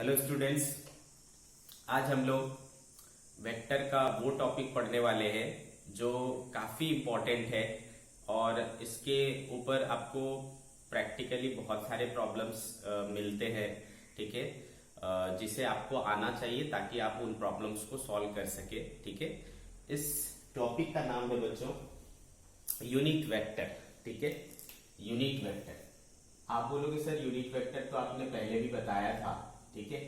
Hello students, आज हम लोग वेक्टर का वो टॉपिक पढ़ने वाले हैं जो काफी इम्पोर्टेंट है और इसके ऊपर आपको प्रैक्टिकली बहुत सारे प्रॉब्लम्स मिलते हैं। ठीक है, जिसे आपको आना चाहिए ताकि आप उन प्रॉब्लम्स को सॉल्व कर सके। ठीक है, इस टॉपिक का नाम है बच्चों यूनिट वेक्टर। ठीक है, यूनिट वेक्टर। आप बोलोगे सर यूनिट वेक्टर तो आपने पहले भी बताया था। ठीक है,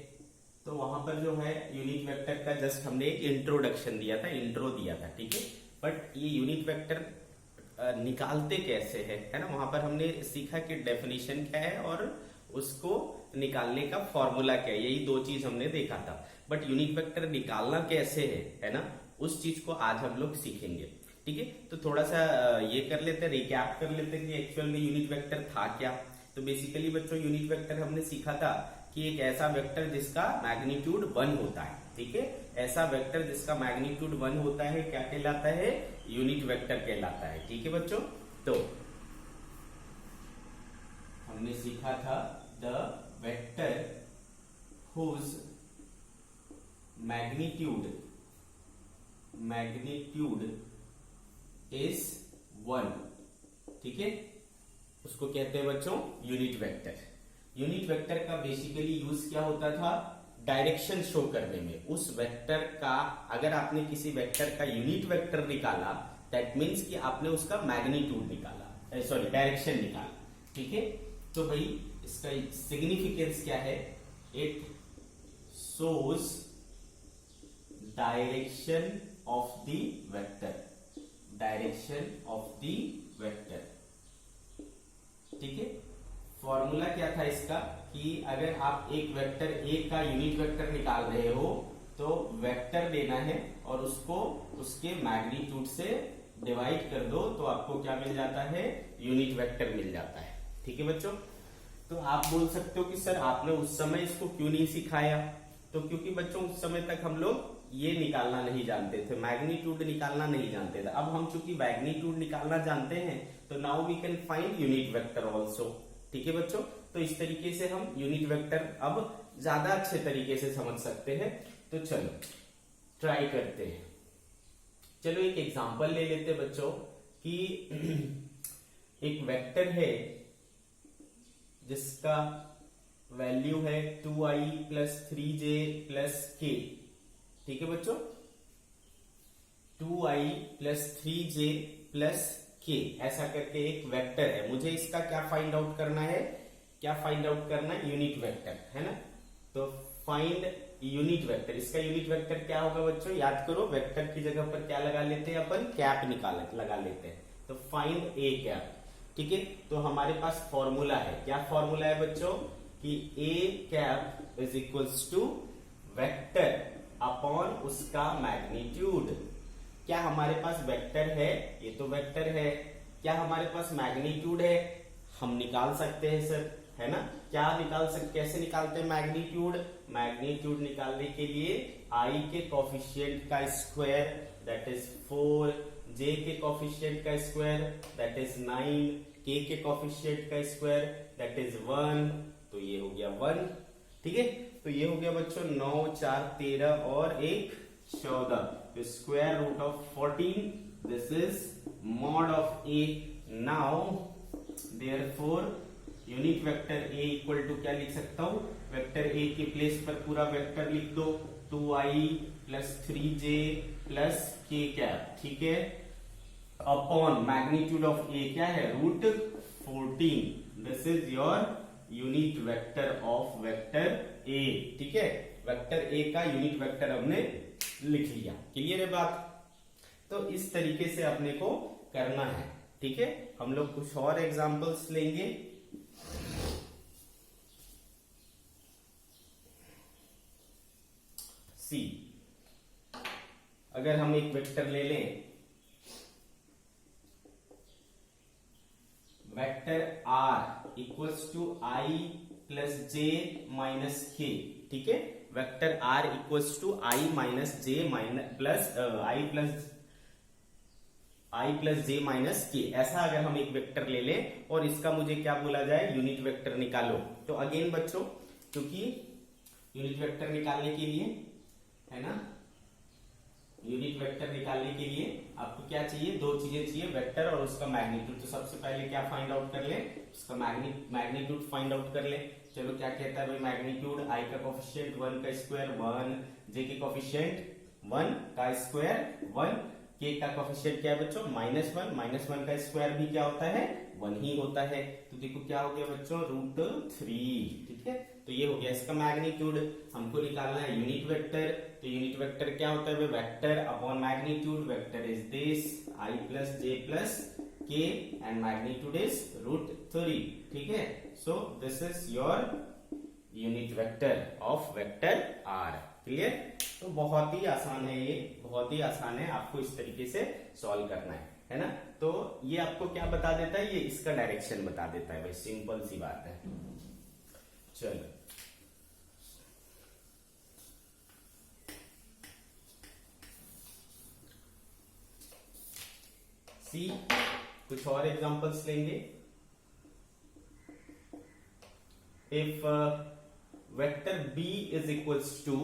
तो वहां पर जो है यूनिट वेक्टर का जस्ट हमने एक इंट्रोडक्शन दिया था, इंट्रो दिया था। ठीक है, बट ये यूनिट वेक्टर निकालते कैसे है ना, वहां पर हमने सीखा कि डेफिनेशन क्या है और उसको निकालने का फॉर्मूला क्या है, यही दो चीज हमने देखा था। बट यूनिट वेक्टर निकालना कैसे है ना, उस चीज को आज हम लोग सीखेंगे। ठीक है, तो थोड़ा सा ये कर लेते हैं, रिकैप कर लेते हैं कि एक्चुअल में यूनिट वेक्टर था क्या। तो बेसिकली बच्चों यूनिट वेक्टर हमने सीखा था कि एक ऐसा वेक्टर जिसका मैग्नीट्यूड 1 होता है। ठीक है, ऐसा वेक्टर जिसका मैग्नीट्यूड 1 होता है क्या कहलाता है, यूनिट वेक्टर कहलाता है। ठीक है बच्चों, तो हमने सीखा था the vector whose magnitude is 1। ठीक है, उसको कहते हैं बच्चों यूनिट वेक्टर। यूनिट वेक्टर का बेसिकली यूज क्या होता था, डायरेक्शन शो करने में। उस वेक्टर का अगर आपने किसी वेक्टर का यूनिट वेक्टर निकाला दैट मीन्स कि आपने उसका मैग्नीट्यूड निकाला, सॉरी डायरेक्शन निकाला। ठीक है, तो भाई इसका सिग्निफिकेंस क्या है, it shows direction of the vector, direction of the vector. ठीक है, फॉर्मूला क्या था इसका कि अगर आप एक वेक्टर ए का यूनिट वेक्टर निकाल रहे हो तो वेक्टर लेना है और उसको उसके मैग्नीट्यूड से डिवाइड कर दो तो आपको क्या मिल जाता है, यूनिट वेक्टर मिल जाता है। ठीक है बच्चों, तो आप बोल सकते हो कि सर आपने उस समय इसको क्यों नहीं सिखाया। तो क्योंकि बच्चों उस समय तक हम लोग ये निकालना नहीं जानते थे, मैग्नीट्यूड निकालना नहीं जानते थे। अब हम चूंकि मैग्नीट्यूड निकालना जानते हैं तो now we can find unit vector also. ठीक है बच्चों, तो इस तरीके से हम यूनिट वेक्टर अब ज्यादा अच्छे तरीके से समझ सकते हैं। तो चलो ट्राई करते हैं। चलो एक एग्जांपल ले लेते हैं बच्चों कि एक वेक्टर है जिसका वैल्यू है 2i + 3j + k। ठीक है बच्चों, 2i + 3j + k ऐसा करके एक वेक्टर है। मुझे इसका क्या फाइंड आउट करना है, क्या फाइंड आउट करना है, यूनिट वेक्टर है ना। तो फाइंड यूनिट वेक्टर, इसका यूनिट वेक्टर क्या होगा बच्चों, याद करो वेक्टर की जगह पर क्या लगा लेते हैं अपन, कैप लगा लेते हैं। तो फाइंड ए कैप। ठीक है, तो हमारे पास फॉर्मूला है, क्या फॉर्मूला है बच्चों कि A cap is equals to vector upon उसका मैग्नीट्यूड। क्या हमारे पास वेक्टर है, ये तो वेक्टर है, क्या हमारे पास मैग्नीट्यूड है, हम निकाल सकते हैं सर, है ना। क्या निकाल सकते, कैसे निकालते हैं मैग्नीट्यूड, मैग्नीट्यूड निकालने के लिए आई के कोफिशिएंट का स्क्वायर दैट इज 4, जे के कोफिशिएंट का स्क्वायर दैट इज 9, के कोफिशिएंट का स्क्वायर दैट इज 1, तो ये हो गया 1। ठीक है, तो ये हो गया बच्चों 9, 4, 13 और 1 14, तो square root of 14, this is mod of A. Now therefore unit vector A equal to क्या लिख सकता हूं, वेक्टर ए के प्लेस पर पूरा वेक्टर लिख दो, 2i + 3j + k कैप। ठीक है, अपॉन मैग्नीट्यूड ऑफ ए क्या है, √14, this is your unit vector of vector A. ठीक है, वेक्टर ए का यूनिट वेक्टर हमने लिख लिया। क्लियर है बात। तो इस तरीके से अपने को करना है। ठीक है, हम लोग कुछ और एग्जांपल्स लेंगे। सी, अगर हम एक वेक्टर ले लें, vector r equals to i + j - k। ठीक है, vector r equals to i - j i + j - k, ऐसा अगर हम एक वेक्टर ले लें और इसका मुझे क्या बोला जाए, यूनिट वेक्टर निकालो। तो अगेन बच्चों क्योंकि यूनिट वेक्टर निकालने के लिए, है ना, यूनिट वेक्टर निकालने के लिए आपको क्या चाहिए, दो चीजें चाहिए, वेक्टर और उसका मैग्नीट्यूड। तो सबसे पहले क्या फाइंड आउट कर ले, उसका मैग्नीट्यूड फाइंड आउट कर ले। चलो क्या कहता है भाई, मैग्नीट्यूड आई का कोफिशिएंट 1 का स्क्वायर 1, जे के कोफिशिएंट 1 का स्क्वायर 1, के का कोफिशिएंट क्या है बच्चों -1, -1 का स्क्वायर भी क्या होता है 1 ही होता है। तो देखो क्या हो गया बच्चों, √3, ठीक है। तो ये हो गया इसका मैग्नीट्यूड। हमको निकालना है यूनिट वेक्टर। तो यूनिट वेक्टर क्या होता है, vector upon magnitude. Vector is this i plus J plus K and magnitude is √3, ठीक है। So this is your unit vector of vector R. Clear. तो बहुत ही आसान है, ये बहुत ही आसान है, आपको इस तरीके से सॉल्व करना है ना। तो ये आपको क्या बता देता है, ये इसका डायरेक्शन बता देता है भाई, सिंपल सी बात है। चलो सी, कुछ और एग्जांपल्स लेंगे। If vector b is equals to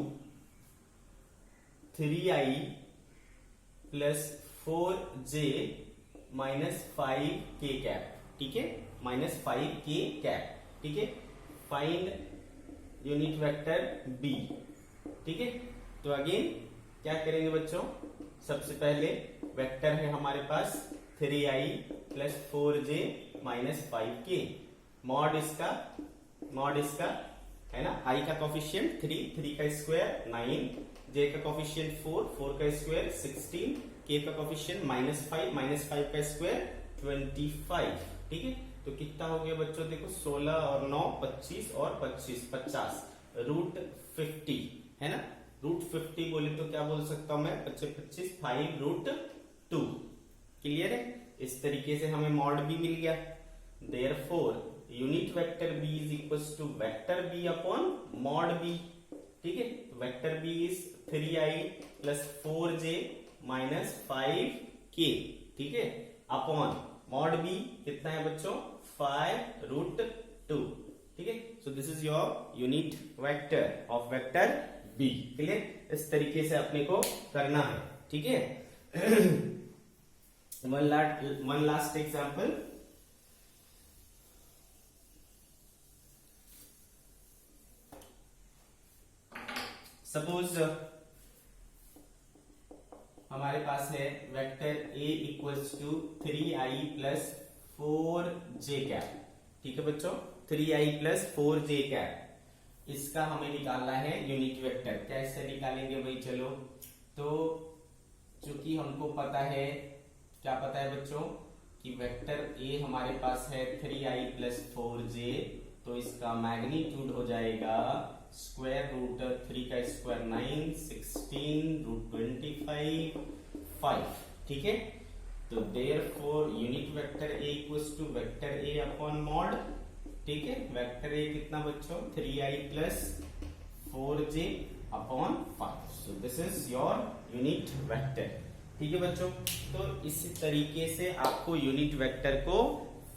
3i plus 4j minus 5k cap, ठीक है, -5k कैप, ठीक है। फाइंड यूनिट वेक्टर b, ठीक है। तो अगेन क्या करेंगे बच्चों, सबसे पहले वेक्टर है हमारे पास 3i plus 4j minus 5k, mod इसका है ना, i का कोफिशिएंट 3 का स्क्वायर 9, j का कोफिशिएंट 4 का स्क्वायर 16, k का कोफिशिएंट -5 का स्क्वायर 25, ठीक है। तो कितना हो गया बच्चों, देखो 16 और 9 25 और 25 50, √50 है ना। √50 बोले तो क्या बोल सकता हूं मैं, 25 5√2। क्लियर है। इस तरीके से हमें मॉड भी मिल गया। Therefore unit vector b is equals to vector b upon mod b, ठीक है। Vector b is 3i plus 4j minus 5k, ठीक है, अपॉन मॉड b कितना है बच्चों 5√2, ठीक है। So this is your unit vector of vector b। Clear. इस तरीके से अपने को करना है, ठीक है। One last example. सपोज हमारे पास है vector a equals to 3i plus 4j cap, ठीक है बच्चों, 3i प्लस 4j कैप। इसका हमें निकालना है यूनिट वेक्टर। कैसे निकालेंगे भाई, चलो। तो चूंकि हमको पता है, क्या पता है बच्चों, कि वेक्टर a हमारे पास है 3i प्लस 4j, तो इसका मैग्नीट्यूड हो जाएगा √3 का स्क्वायर 9, 16 √25 5, ठीक है। तो therefore unit vector a equals to vector a upon mod, ठीक है। वेक्टर a कितना बच्चों 3i plus 4j upon 5। So this is your unit vector, ठीक है बच्चों। तो इस तरीके से आपको यूनिट वेक्टर को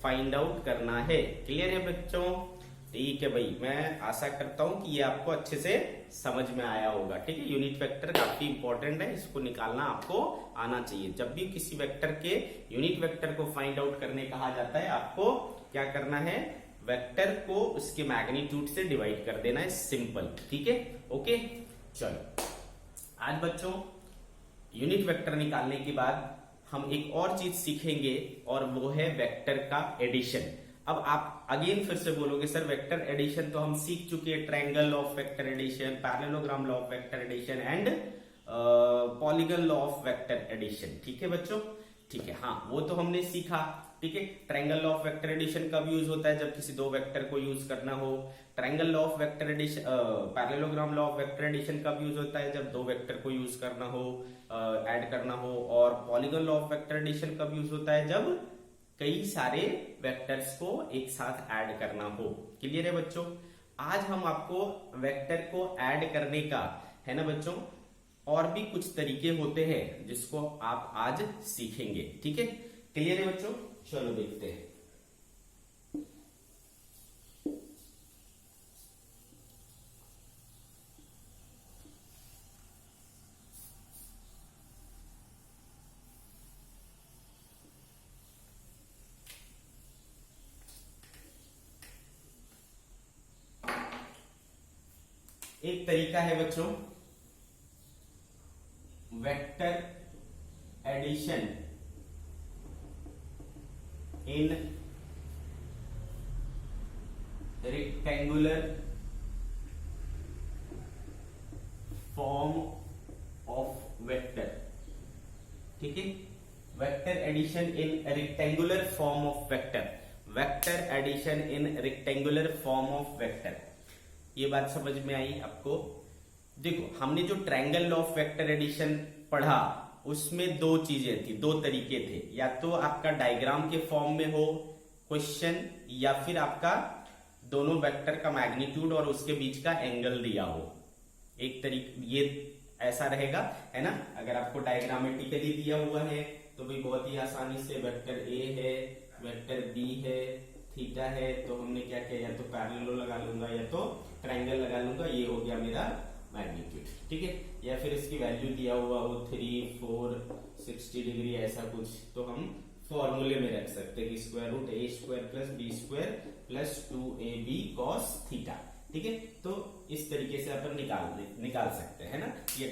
फाइंड आउट करना है। क्लियर है बच्चों। ठीक है भाई, मैं आशा करता हूं कि ये आपको अच्छे से समझ में आया होगा, ठीक है। यूनिट वेक्टर काफी इंपॉर्टेंट है, इसको निकालना आपको आना चाहिए। जब भी किसी वेक्टर के यूनिट वेक्टर को फाइंड आउट करने कहा जाता है, आपको क्या करना है, वेक्टर को उसके मैग्नीट्यूड से डिवाइड कर देना है, सिंपल, ठीक है। ओके, चलो आज बच्चों यूनिट वेक्टर निकालने के बाद हम एक और चीज सीखेंगे, और वो है वेक्टर का एडिशन। अब आप अगेन फिर से बोलोगे सर वेक्टर एडिशन तो हम सीख चुके हैं, triangle law of vector addition, parallelogram law of vector addition and polygon law of vector addition, ठीक है बच्चों, ठीक है। हाँ, वो तो हमने सीखा, ठीक है। Triangle law of vector addition कब यूज होता है, जब किसी दो वेक्टर को यूज करना हो। Triangle law of vector addition, parallelogram law of vector addition कब यूज होता है, जब दो वेक्टर को यूज करना हो, ऐड करना हो। और polygon law of vector addition कब यूज होता है, जब कई सारे वेक्टर्स को एक साथ ऐड करना हो। क्लियर है बच्चों। आज हम आपको वेक्टर को ऐड करने का, है ना बच्चों, और भी कुछ तरीके होते हैं जिसको आप आज सीखेंगे, ठीक है। क्लियर है बच्चों, चलो देखते हैं। एक तरीका है बच्चों vector addition in rectangular form of vector. ठीक है, vector addition in rectangular form of vector, vector addition in rectangular form of vector. ये बात समझ में आई आपको? देखो, हमने जो triangle law of vector addition पढ़ा उसमें दो चीजें थी, दो तरीके थे, या तो आपका डायग्राम के फॉर्म में हो क्वेश्चन, या फिर आपका दोनों वेक्टर का मैग्नीट्यूड और उसके बीच का एंगल दिया हो। एक तरीका ये ऐसा रहेगा, है ना। अगर आपको डायग्रामेटिकली दिया हुआ है तो भी बहुत ही आसानी से वेक्टर ए है, वेक्टर बी है, थीटा है, तो हमने क्या किया, या तो पैरेलल लगा लूंगा या तो ट्रायंगल लगा लूंगा, ये हो गया मेरा मैग्नीट्यूड। ठीक है, या फिर इसकी वैल्यू दिया हुआ हो 3, 4, 60 डिग्री ऐसा कुछ, तो हम फॉर्मूले में रख सकते हैं कि square root A square plus B square plus 2ab cos theta. ठीक है, तो इस तरीके से अपन निकाल सकते हैं ना। ये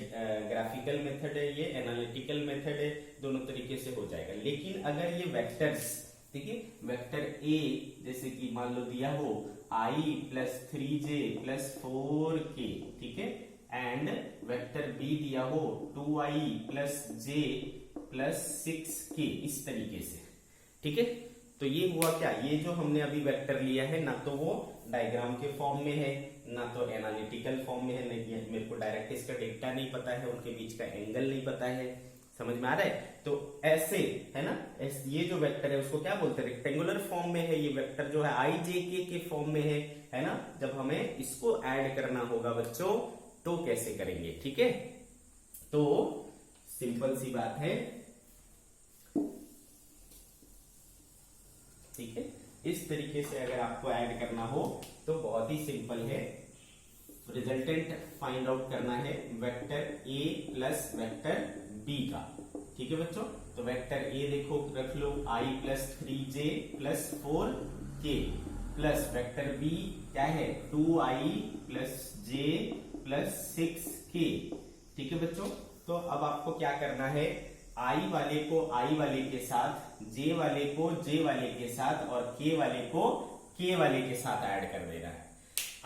ग्राफिकल मेथड है, ये एनालिटिकल मेथड है, दोनों तरीके से हो जाएगा। लेकिन अगर ये वेक्टर्स, ठीक है, वेक्टर ए जैसे कि मान लो दिया हो i plus 3j plus 4k, ठीक है, एंड वेक्टर बी दिया हो 2i plus j plus 6k, इस तरीके से। ठीक है, तो ये हुआ क्या, ये जो हमने अभी वेक्टर लिया है ना तो वो डायग्राम के फॉर्म में है, ना तो एनालिटिकल फॉर्म में है, नहीं मेरे को डायरेक्ट इसका डेटा नहीं पता है, उनके बीच का एंगल नहीं पता है। समझ में आ रहा है? तो ऐसे है ना, ये जो वेक्टर है उसको क्या बोलते हैं, रेक्टेंगुलर फॉर्म में है। ये वेक्टर जो है i j k के फॉर्म में है ना। जब हमें इसको ऐड करना होगा बच्चों तो कैसे करेंगे? ठीक है, तो सिंपल सी बात है। ठीक है, इस तरीके से अगर आपको ऐड करना हो तो बहुत ही सिंपल है। रिजल्टेंट फाइंड आउट करना है vector A plus vector B का। ठीक है बच्चों, तो वेक्टर ए देखो रख लो i plus 3j plus 4k plus vector B क्या है 2i plus j plus 6k। ठीक है बच्चों, तो अब आपको क्या करना है, i वाले को i वाले के साथ, j वाले को j वाले के साथ और k वाले को k वाले के साथ ऐड कर देना है।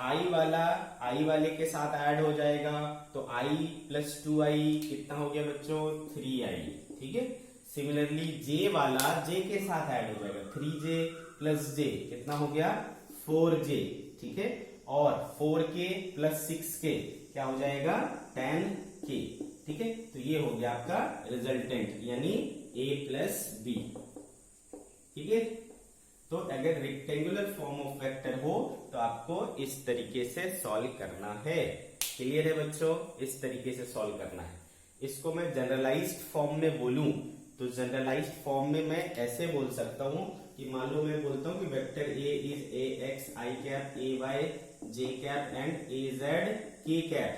i वाला i वाले के साथ ऐड हो जाएगा तो i प्लस 2i कितना हो गया बच्चों 3i। ठीक है, सिमिलरली j वाला j के साथ ऐड हो जाएगा 3j प्लस j कितना हो गया 4j। ठीक है, और 4k प्लस 6k क्या हो जाएगा 10k। ठीक है, तो ये हो गया आपका रिजल्टेंट यानी a प्लस बी। ठीक है, तो अगर रेक्टेंगुलर फॉर्म ऑफ वेक्टर हो तो आपको इस तरीके से सॉल्व करना है। क्लियर है बच्चों? इस तरीके से सॉल्व करना है। इसको मैं जनरलाइज्ड फॉर्म में बोलूं तो जनरलाइज्ड फॉर्म में मैं ऐसे बोल सकता हूं कि मान लो मैं बोलता हूं कि vector A is A X I cap A Y J cap and A Z के cap.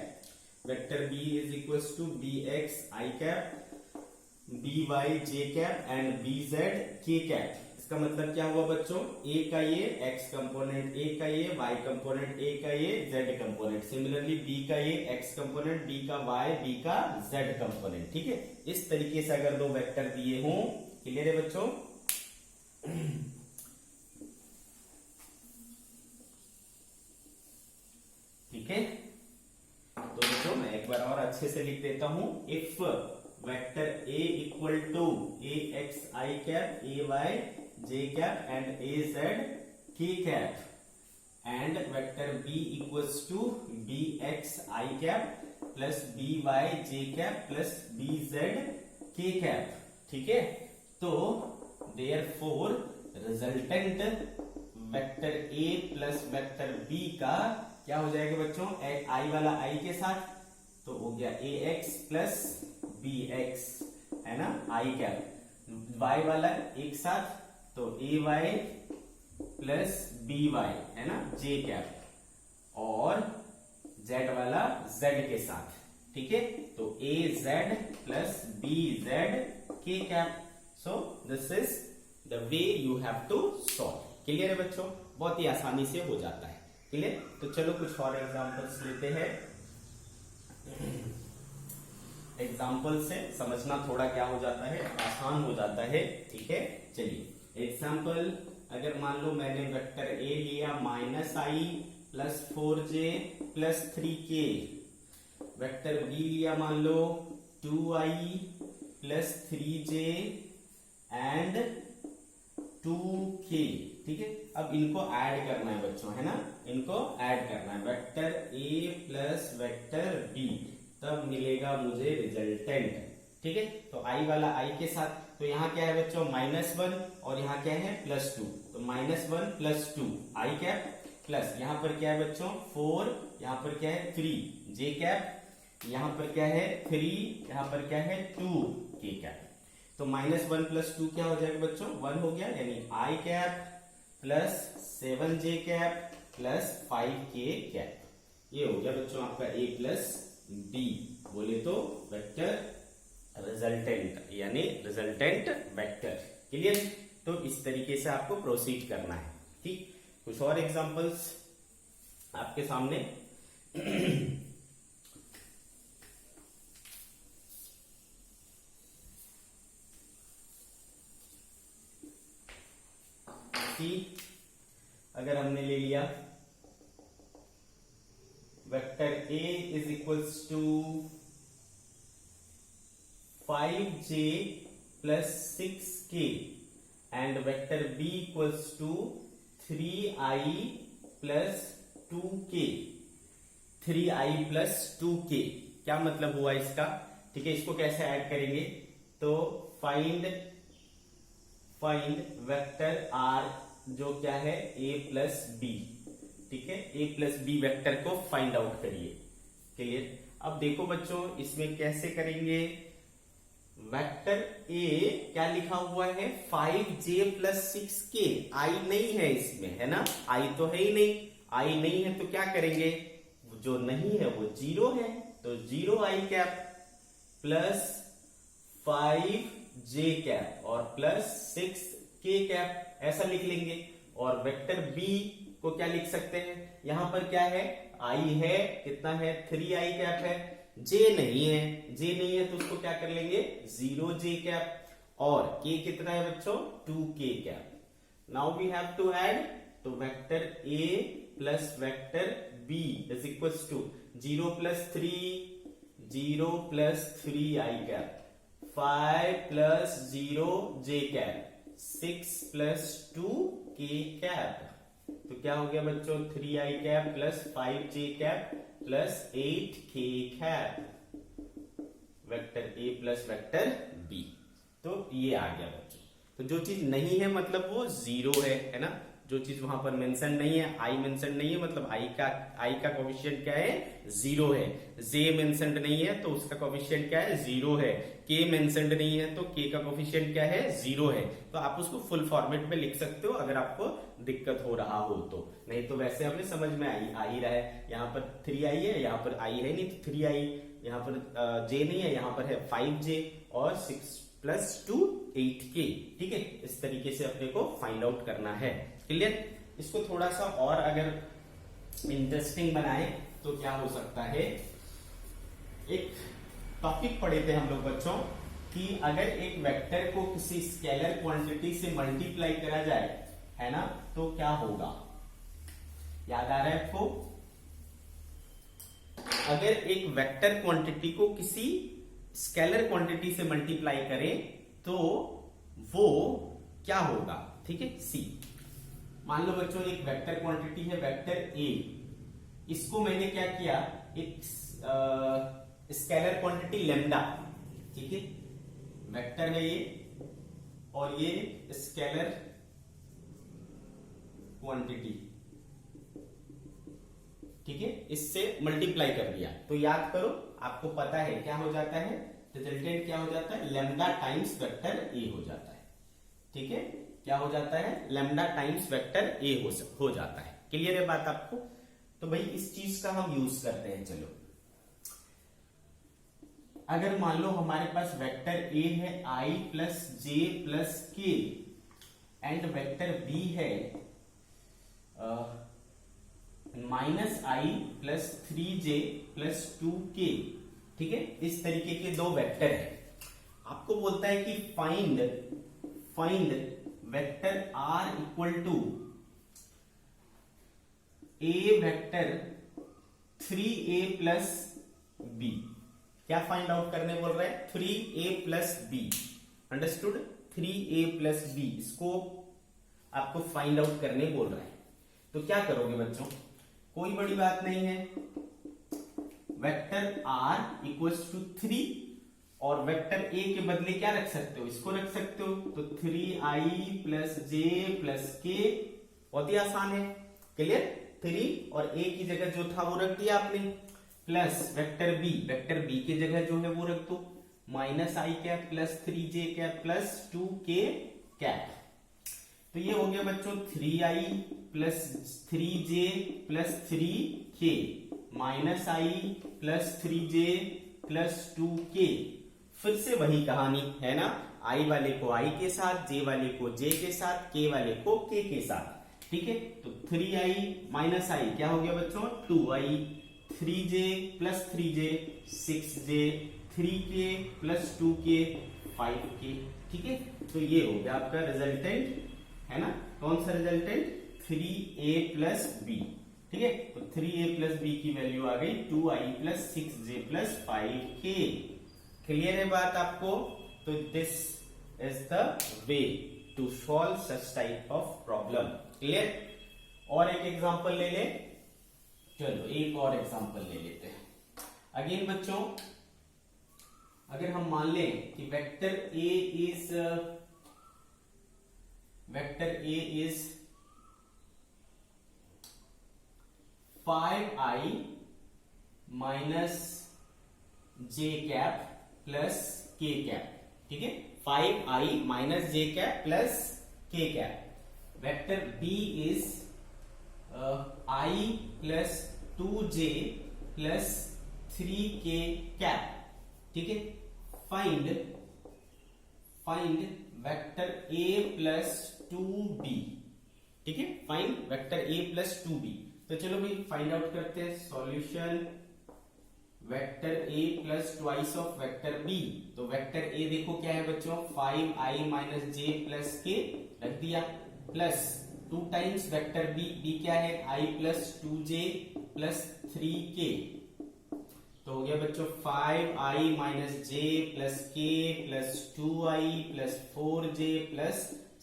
Vector B is equal to B X I cap B Y J cap and B Z के cap. इसका मतलब क्या हुआ बच्चों, ए का ये x component, ए का ये y कंपोनेंट, ए का ये z कंपोनेंट, सिमिलरली b का ये x कंपोनेंट, b का y, b का z कंपोनेंट। ठीक है, इस तरीके से अगर दो वेक्टर दिए हों, क्लियर है बच्चों? ठीक है, तो बच्चों मैं एक बार और अच्छे से लिख देता हूं। If vector a equal to a x i cap a y j cap and a z k cap and vector b equals to b x i cap plus b y j cap plus b z k cap। ठीक है, तो therefore resultant vector a plus vector b का क्या हो जाएगा बच्चों, i वाला i के साथ तो हो गया ax प्लस bx है ना i कैप, y वाला एक साथ तो A Y plus B Y है ना जे कैप, और जेड वाला जेड के साथ। ठीक है, तो A Z plus B Z के cap. So this is the way you have to solve. Clear है बच्चों? बहुत ही आसानी से हो जाता है। क्लियर? तो चलो कुछ और एग्जांपल्स लेते हैं। एग्जाम्पल से समझना थोड़ा क्या हो जाता है, आसान हो जाता है। ठीक है, चलिए एग्जाम्पल, अगर मान लो मैंने वेक्टर ए लिया -i plus 4j plus 3k, vector B लिया मान लो 2i plus 3j and 2k। ठीक है, अब इनको ऐड करना है बच्चों, है ना, इनको ऐड करना है, vector a plus vector b, तब मिलेगा मुझे रिजल्टेंट। ठीक है, तो i वाला i के साथ, तो यहाँ क्या है बच्चों -1 और यहाँ क्या है +2, तो -1 + 2 i कैप प्लस यहाँ पर क्या है बच्चों 4, यहाँ पर क्या है 3 j कैप, यहाँ पर क्या है 3, यहाँ पर क्या है 2 k कैप। तो -1 + 2 क्या हो जाएगा बच्चों 1 हो गया, यानी i cap plus 7j cap plus 5k cap, ये हो गया बच्चों आपका a प्लस b, बोले तो वेक्टर रिजल्टेंट, यानी रिजल्टेंट वेक्टर। क्लियर, तो इस तरीके से आपको प्रोसीड करना है। ठीक, कुछ और एग्जांपल्स आपके सामने। अगर हमने ले लिया vector a is equals to 5j plus 6k and vector b equals to 3i plus 2k, 3i plus 2k, क्या मतलब हुआ इसका। ठीक है, इसको कैसे ऐड करेंगे, तो फाइंड वेक्टर r जो क्या है a प्लस बी। ठीक है, a प्लस बी वेक्टर को फाइंड आउट करिए। क्लियर, अब देखो बच्चों इसमें कैसे करेंगे, वेक्टर a क्या लिखा हुआ है 5j प्लस 6k, i नहीं है इसमें, है ना, i तो है ही नहीं, i नहीं है तो क्या करेंगे, जो नहीं है वो 0 है, तो 0i cap plus 5j cap और प्लस 6k कैप, ऐसा लिख लेंगे। और वेक्टर b को क्या लिख सकते हैं, यहां पर क्या है i है, कितना है 3i कैप है, j नहीं है तो उसको क्या कर लेंगे 0j कैप, और k कितना है बच्चों 2k cap. Now we have to add, तो vector a plus vector b is equals to 0 plus 3i cap, 5 plus 0j cap, 6 plus 2k cap, तो क्या हो गया बच्चों 3i cap plus 5j cap plus 8k cap, vector a plus vector b। तो ये आ गया बच्चों, तो जो चीज नहीं है मतलब वो 0 है ना, जो चीज वहां पर मेंशन नहीं है, i मेंशन नहीं है मतलब i का कोफिशिएंट क्या है 0 है, j मेंशनड नहीं है तो उसका कोफिशिएंट क्या है 0 है, k मेंशनड नहीं है तो k का कोफिशिएंट क्या है 0 है। तो आप उसको फुल फॉर्मेट में लिख सकते हो अगर आपको दिक्कत हो रहा हो तो, नहीं तो वैसे हमें समझ में आ ही रहा है, यहाँ पर 3i है, यहाँ पर i है नहीं तो 3i, यहाँ पर j नहीं है, यहाँ पर है 5j और 6 प्लस 2 8k। ठीक है, इस तरीके से अपने को फाइंड आउट करना है। क्लियर, इसको थोड़ा सा और अगर इंटरेस्टिंग बनाए तो क्या हो सकता है, एक टॉपिक पढ़े थे हम लोग बच्चों कि अगर एक वेक्टर को किसी स्केलर क्वांटिटी से मल्टीप्लाई करा जाए, है ना, तो क्या होगा, याद आ रहा है आपको, अगर एक वेक्टर क्वांटिटी को किसी स्केलर क्वांटिटी से मल्टीप्लाई करें तो वो क्या होगा। ठीक है, सी मान लो बच्चों एक वेक्टर क्वांटिटी है वेक्टर a, इसको मैंने क्या किया एक स्केलर क्वांटिटी लेमडा, ठीक है, वेक्टर है ये और ये स्केलर क्वांटिटी, ठीक है, इससे मल्टीप्लाई कर दिया तो याद करो आपको पता है क्या हो जाता है, रिजल्टेंट क्या हो जाता है लेमडा टाइम्स वेक्टर a हो जाता है। ठीक है, क्या हो जाता है लेमडा टाइम्स वेक्टर a हो जाता है। क्लियर है बात आपको, तो भाई इस चीज का हम यूज करते हैं। चलो अगर मान लो हमारे पास वेक्टर a है i plus j plus k and vector b है minus I plus 3j plus 2k, ठीक है। इस तरीके के दो वेक्टर है। आपको बोलता है कि find vector r equal to a vector 3a plus b। क्या फाइंड आउट करने बोल रहा है? 3a plus b। Understood? 3a plus b, इसको आपको फाइंड आउट करने बोल रहा है। तो क्या करोगे बच्चों? कोई बड़ी बात नहीं है, वेक्टर r इक्वल्स टू 3 और वेक्टर a के बदले क्या रख सकते हो? इसको रख सकते हो। तो 3i plus j plus k, बहुत ही आसान है। क्लियर? 3 और a की जगह जो था वो रख दिया आपने, प्लस वेक्टर b की जगह जो है वो रख दो, minus I cap plus 3j cap plus 2k cap. तो ये हो गया बच्चों 3i plus 3j plus 3k minus I plus 3j plus 2k। फिर से वही कहानी है ना, i वाले को i के साथ, j वाले को j के साथ, k वाले को k के साथ, ठीक है। तो 3i माइनस आई क्या हो गया बच्चों? 2i, 3j plus 3j 6j, 3k plus 2k 5k, ठीक है। तो ये हो गया आपका रिजल्टेंट, है ना। कौन सा रिजल्टेंट? 3a प्लस b, ठीक है। तो 3a प्लस b की वैल्यू आ गई 2i plus 6j plus 5k। Clear है बात आपको? तो this is the way to solve such type of problem. Clear? और एक एग्जांपल ले ले, चलो एक और एग्जांपल ले लेते हैं। अगेन बच्चों, अगर हम मान लें कि vector a is 5i minus j cap plus k cap, ठीक है। 5i minus j cap plus k cap. Vector b is i plus 2j plus 3k cap, ठीक है। Find vector a plus 2b, ठीक है। Find vector a plus 2b। तो चलो भाई find out करते हैं। Solution vector a plus twice of vector b। तो वेक्टर a देखो क्या है बच्चों? 5i minus j plus k रख दिया, प्लस 2 टाइम्स वेक्टर b क्या है? i plus 2j plus 3k। तो हो गया बच्चों 5i minus j plus k plus 2i plus 4j plus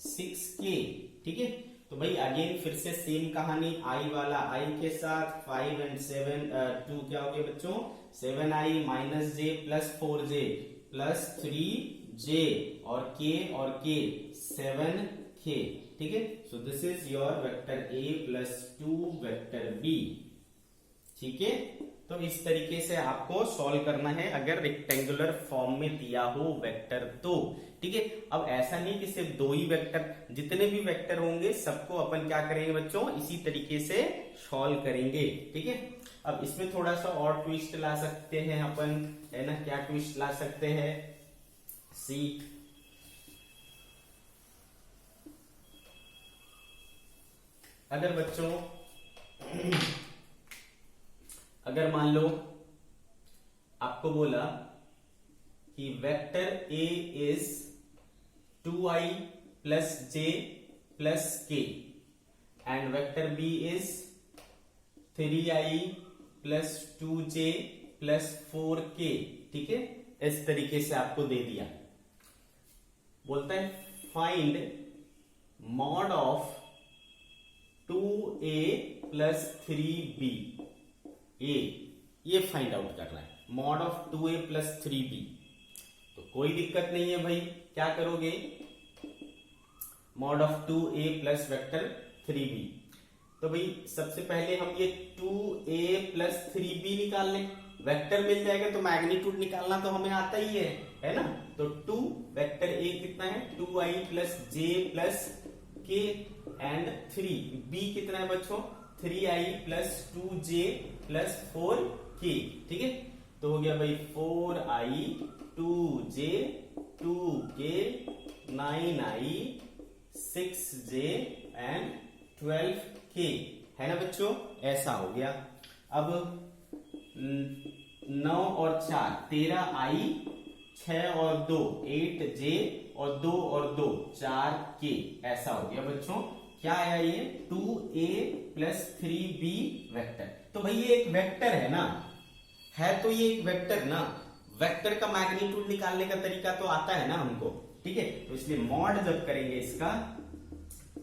6k, ठीक है। तो भाई अगेन फिर से सेम कहानी, i वाला i के साथ, 5 एंड 7 2 क्या हो गया बच्चों? 7i minus j plus 4j plus 3j और k 7k, ठीक है। So this is your vector a plus 2 vector b, ठीक है। तो इस तरीके से आपको सॉल्व करना है अगर रेक्टेंगुलर फॉर्म में दिया हो वेक्टर तो, ठीक है। अब ऐसा नहीं कि सिर्फ 2 ही वेक्टर, जितने भी वेक्टर होंगे सबको अपन क्या करेंगे बच्चों? इसी तरीके से सॉल्व करेंगे, ठीक है। अब इसमें थोड़ा सा और ट्विस्ट ला सकते हैं अपन, है ना। क्या ट्विस्ट ला सकते हैं? सी, अगर बच्चों अगर मान लो आपको बोला कि vector a is 2i plus j plus k and vector b is 3i plus 2j plus 4k, ठीक है। इस तरीके से आपको दे दिया। बोलता है find mod of 2a plus 3b। ये फाइंड आउट करना है, mod of 2a plus 3b। तो कोई दिक्कत नहीं है भाई, क्या करोगे? Mod of 2a plus vector 3b। तो भाई सबसे पहले हम ये 2a प्लस 3b निकाल लें। वेक्टर मिल जाएगा तो मैग्नीट्यूड निकालना तो हमें आता ही है ना। तो 2 वेक्टर a कितना है? 2i plus j plus k and 3b कितना है बच्चों? 3i plus 2j plus 4k, ठीक है। तो हो गया भाई 4i 2j 2k 9i 6j and 12k, है ना बच्चों, ऐसा हो गया। अब 9 और 4 13i, 6 और 2 8j, और 2 और 2 4k, ऐसा हो गया बच्चों। क्या आया ये 2a प्लस 3b वेक्टर। तो भाई ये एक वेक्टर है ना, है तो ये एक वेक्टर ना, वेक्टर का मैग्नीट्यूड निकालने का तरीका तो आता है ना हमको, ठीक है। तो इसलिए मॉड जब करेंगे इसका,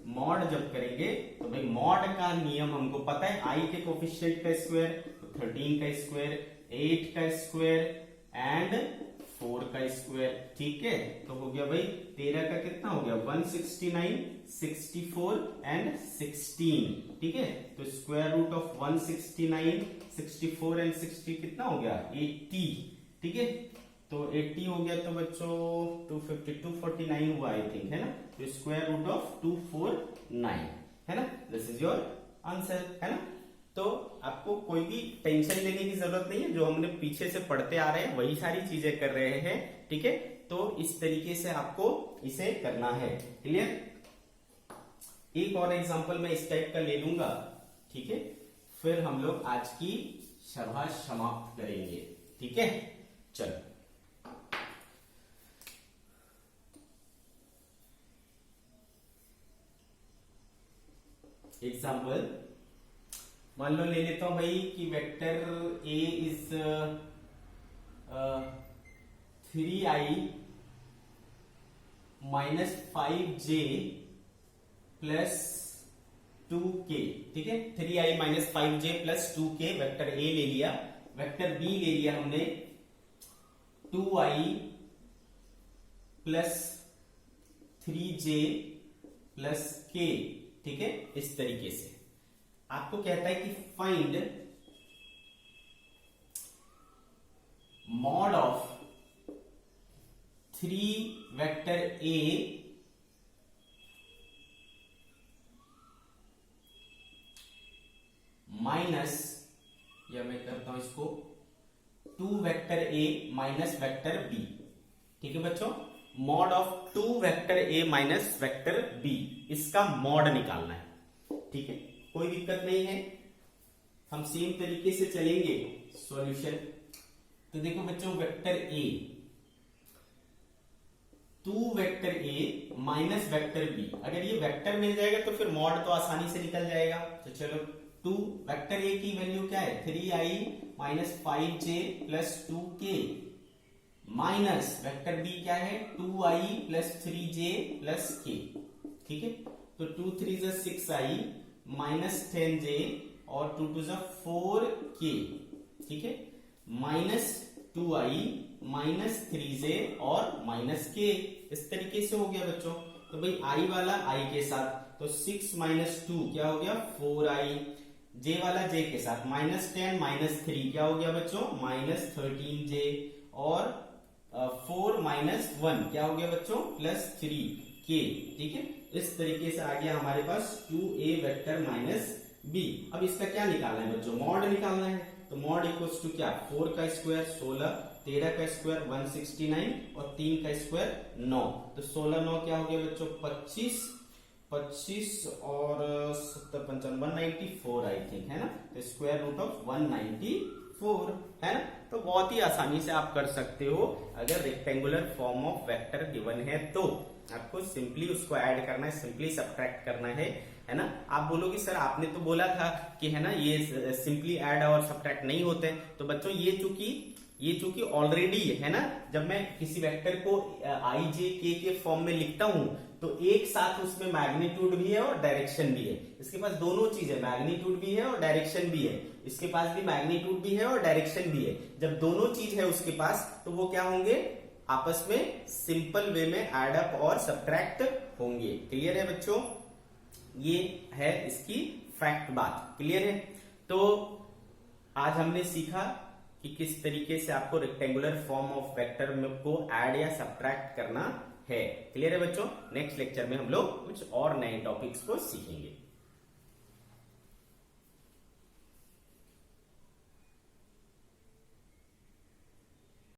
मॉड जब करेंगे तो भाई मॉड का नियम हमको पता है, आई के कोफिशिएंट का स्क्वायर तो 13 का स्क्वायर, 8 का स्क्वायर एंड 4 का स्क्वायर, ठीक है। तो हो गया भाई 13 का कितना हो गया 169, 64 एंड 16, ठीक है। तो स्क्वायर रूट ऑफ 169, 64 एंड 60 कितना हो गया 80, ठीक है। तो 80 हो गया तो बच्चों 250, 249 हुआ आई थिंक, है ना। तो स्क्वायर रूट ऑफ 249, है ना। दिस इज योर आंसर, है ना। तो आपको कोई भी टेंशन लेने की जरूरत नहीं है, जो हमने पीछे से पढ़ते आ रहे हैं वही सारी चीजें कर रहे हैं, ठीक है। तो इस तरीके से आपको इसे करना है, क्लियर। एक और एग्जांपल मैं इस टाइप का ले लूंगा, ठीक है, फिर हम लोग आज की सभा समाप्त करेंगे, ठीक है। चलो एग्जाम्पल मान लो ले लेता हूं भाई कि vector A is 3i minus 5j plus 2k, ठीक है। 3i minus 5j plus 2k vector A ले लिया। वेक्टर बी ले लिया हमने 2i plus 3j plus k, ठीक है। इस तरीके से आपको कहता है कि find mod of 3 vector A minus, या मैं करता हूं इसको 2 vector A minus vector B, ठीक है बच्चों। Mod of 2 vector A minus vector B, इसका मॉड निकालना है, ठीक है। कोई दिक्कत नहीं है, हम सेम तरीके से चलेंगे सॉल्यूशन। तो देखो बच्चों vector A, 2 vector A minus vector B, अगर ये वेक्टर मिल जाएगा तो फिर मॉड तो आसानी से निकल जाएगा। तो चलो 2 वेक्टर ए की वैल्यू क्या है 3i minus 5j plus 2k minus vector B क्या है 2i plus 3j plus k, ठीक है। तो 2 3 जा 6i माइनस 10j और 2 2 जा 4k, ठीक है, माइनस 2i माइनस 3j और माइनस k। इस तरीके से हो गया बच्चों। तो भाई i वाला i के साथ तो 6 माइनस 2 क्या हो गया 4i, j वाला j के साथ माइनस 10 माइनस 3 क्या हो गया बच्चों माइनस 13j, और 4 माइनस 1 क्या हो गया बच्चों प्लस 3k, ठीक है। इस तरीके से आ गया हमारे पास 2a वेक्टर माइनस b। अब इसका क्या निकालना है बच्चों मॉड निकालना है। तो मॉड इक्वल्स टू क्या 4 का स्क्वायर 16, 13 का स्क्वायर 169 और 3 का स्क्वायर 9। तो 16 9 क्या हो गया बच्चों 25, 25 और 7 55 194 आई थिंक, है ना। तो स्क्वायर रूट ऑफ 194, है ना। तो बहुत ही आसानी से आप कर सकते हो, अगर rectangular form of vector given है तो आपको सिंपली उसको ऐड करना है, सिंपली सब्ट्रैक्ट करना है ना। आप बोलोगे सर आपने तो बोला था कि है ना ये सिंपली ऐड और सब्ट्रैक्ट नहीं होते। तो बच्चों ये चूंकि ऑलरेडी है ना, जब मैं किसी वेक्टर को आई जे के फॉर्म में लिखता हूं तो एक साथ उसमें मैग्नीट्यूड भी है और डायरेक्शन भी है। इसके पास दोनों चीज है, मैग्नीट्यूड भी है और डायरेक्शन भी है। इसके पास भी मैग्नीट्यूड भी है और डायरेक्शन भी है। जब दोनों चीज है उसके पास तो वो क्या होंगे आपस में सिंपल वे में एड अप और सब्ट्रैक्ट होंगे। क्लियर है बच्चों, ये है इसकी फैक्ट बात, क्लियर है। तो आज हमने सीखा कि किस तरीके से आपको रेक्टेंगुलर फॉर्म ऑफ वेक्टर को ऐड या सब्ट्रैक्ट करना है। क्लियर है बच्चों। नेक्स्ट लेक्चर में हम लोग कुछ और नए टॉपिक्स को सीखेंगे।